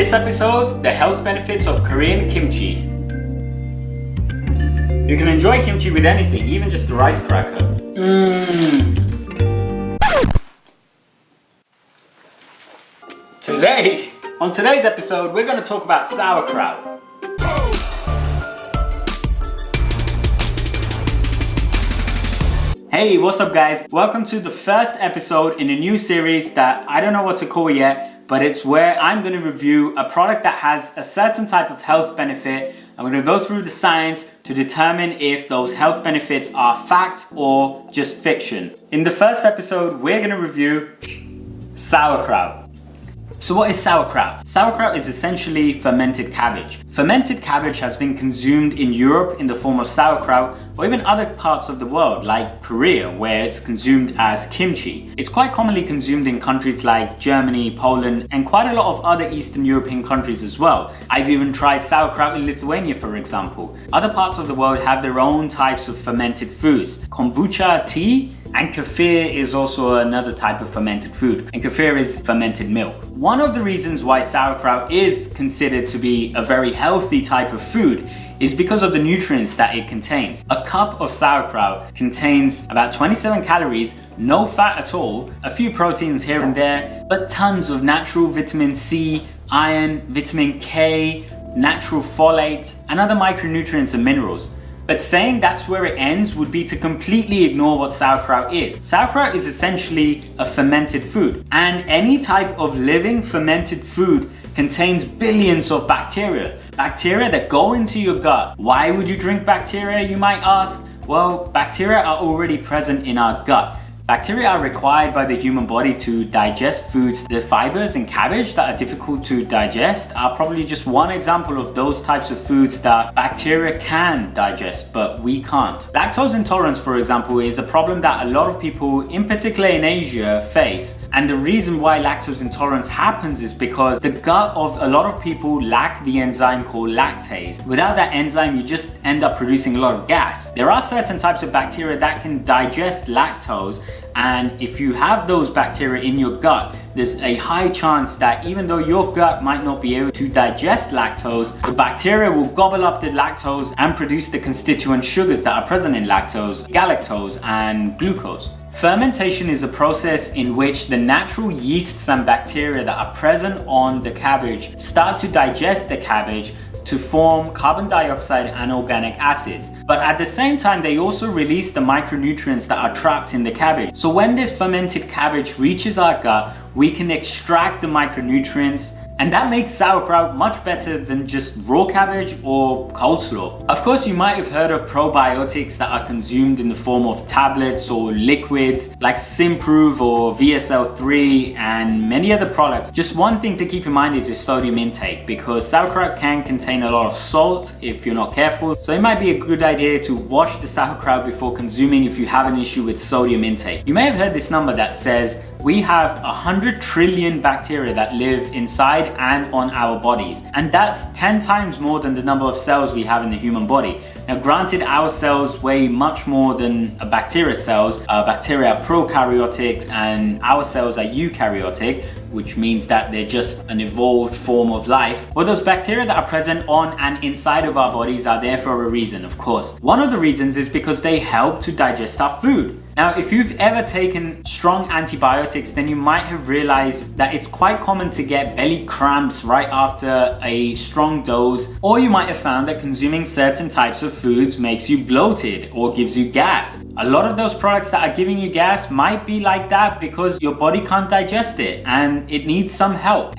this episode, the health benefits of Korean kimchi. You can enjoy kimchi with anything, even just a rice cracker. On today's episode, we're going to talk about sauerkraut. Hey, what's up guys? Welcome to the first episode in a new series that I don't know what to call yet, but it's where I'm going to review a product that has a certain type of health benefit. I'm going to go through the science to determine if those health benefits are fact or just fiction. In the first episode, we're going to review sauerkraut. So what is sauerkraut? Sauerkraut is essentially fermented cabbage. Fermented cabbage has been consumed in Europe in the form of sauerkraut, or even other parts of the world like Korea, where it's consumed as kimchi. It's quite commonly consumed in countries like Germany, Poland, and quite a lot of other Eastern European countries as well. I've even tried sauerkraut in Lithuania, for example. Other parts of the world have their own types of fermented foods. Kombucha tea and kefir is also another type of fermented food, and kefir is fermented milk. One of the reasons why sauerkraut is considered to be a very healthy type of food is because of the nutrients that it contains. A cup of sauerkraut contains about 27 calories, no fat at all, a few proteins here and there, but tons of natural vitamin C, iron, vitamin K, natural folate, and other micronutrients and minerals. But saying that's where it ends would be to completely ignore what sauerkraut is. Sauerkraut is essentially a fermented food, and any type of living fermented food contains billions of bacteria. Bacteria that go into your gut. Why would you drink bacteria, you might ask? Well, bacteria are already present in our gut. Bacteria are required by the human body to digest foods. The fibers in cabbage that are difficult to digest are probably just one example of those types of foods that bacteria can digest, but we can't. Lactose intolerance, for example, is a problem that a lot of people, in particular in Asia, face. And the reason why lactose intolerance happens is because the gut of a lot of people lack the enzyme called lactase. Without that enzyme, you just end up producing a lot of gas. There are certain types of bacteria that can digest lactose, and if you have those bacteria in your gut, there's a high chance that even though your gut might not be able to digest lactose, the bacteria will gobble up the lactose and produce the constituent sugars that are present in lactose, galactose and glucose. Fermentation is a process in which the natural yeasts and bacteria that are present on the cabbage start to digest the cabbage to form carbon dioxide and organic acids. But at the same time, they also release the micronutrients that are trapped in the cabbage. So when this fermented cabbage reaches our gut, we can extract the micronutrients, and that makes sauerkraut much better than just raw cabbage or coleslaw. Of course, you might have heard of probiotics that are consumed in the form of tablets or liquids like Simprove or VSL3 and many other products. Just one thing to keep in mind is your sodium intake, because sauerkraut can contain a lot of salt if you're not careful. So it might be a good idea to wash the sauerkraut before consuming if you have an issue with sodium intake. You may have heard this number that says we have 100 trillion bacteria that live inside and on our bodies, and that's 10 times more than the number of cells we have in the human body. Now granted, our cells weigh much more than a bacteria's cells. Bacteria are prokaryotic and our cells are eukaryotic, which means that they're just an evolved form of life. But those bacteria that are present on and inside of our bodies are there for a reason, of course. One of the reasons is because they help to digest our food. Now, if you've ever taken strong antibiotics, then you might have realized that it's quite common to get belly cramps right after a strong dose, or you might have found that consuming certain types of foods makes you bloated or gives you gas. A lot of those products that are giving you gas might be like that because your body can't digest it and it needs some help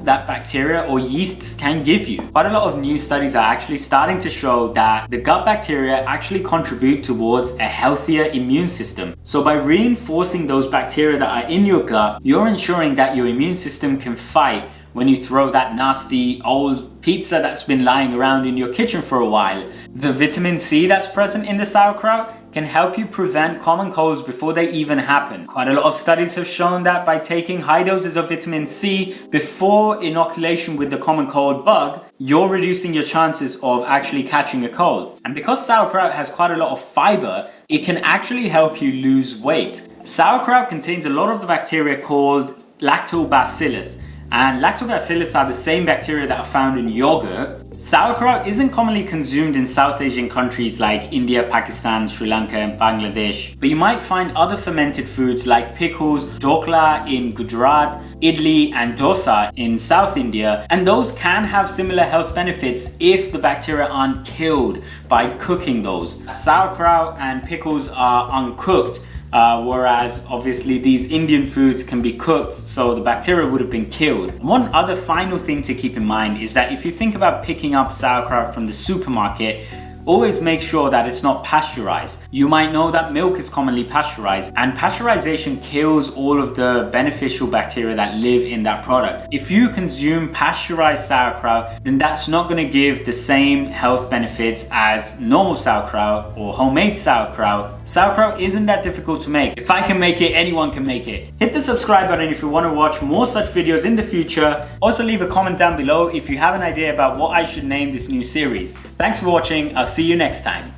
that bacteria or yeasts can give you. Quite a lot of new studies are actually starting to show that the gut bacteria actually contribute towards a healthier immune system. So by reinforcing those bacteria that are in your gut, you're ensuring that your immune system can fight when you throw that nasty old pizza that's been lying around in your kitchen for a while. The vitamin C that's present in the sauerkraut can help you prevent common colds before they even happen. Quite a lot of studies have shown that by taking high doses of vitamin C before inoculation with the common cold bug, you're reducing your chances of actually catching a cold. And because sauerkraut has quite a lot of fiber, it can actually help you lose weight. Sauerkraut contains a lot of the bacteria called lactobacillus, and lactobacillus are the same bacteria that are found in yogurt. Sauerkraut isn't commonly consumed in South Asian countries like India, Pakistan, Sri Lanka, and Bangladesh, but you might find other fermented foods like pickles, Dhokla in Gujarat, idli, and Dosa in South India, and those can have similar health benefits if the bacteria aren't killed by cooking those. Sauerkraut and pickles are uncooked, whereas obviously these Indian foods can be cooked, so the bacteria would have been killed. One other final thing to keep in mind is that if you think about picking up sauerkraut from the supermarket, always make sure that it's not pasteurized. You might know that milk is commonly pasteurized, and pasteurization kills all of the beneficial bacteria that live in that product. If you consume pasteurized sauerkraut, then that's not going to give the same health benefits as normal sauerkraut or homemade sauerkraut. Sauerkraut isn't that difficult to make. If I can make it, anyone can make it. Hit the subscribe button if you want to watch more such videos in the future. Also leave a comment down below if you have an idea about what I should name this new series. Thanks for watching. I'll see you next time.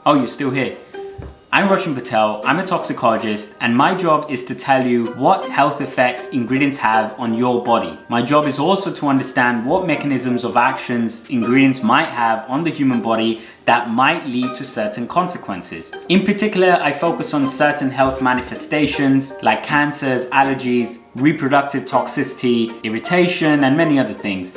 Oh, you're still here. I'm Roshan Patel, I'm a toxicologist, and my job is to tell you what health effects ingredients have on your body. My job is also to understand what mechanisms of actions ingredients might have on the human body that might lead to certain consequences. In particular, I focus on certain health manifestations like cancers, allergies, reproductive toxicity, irritation, and many other things.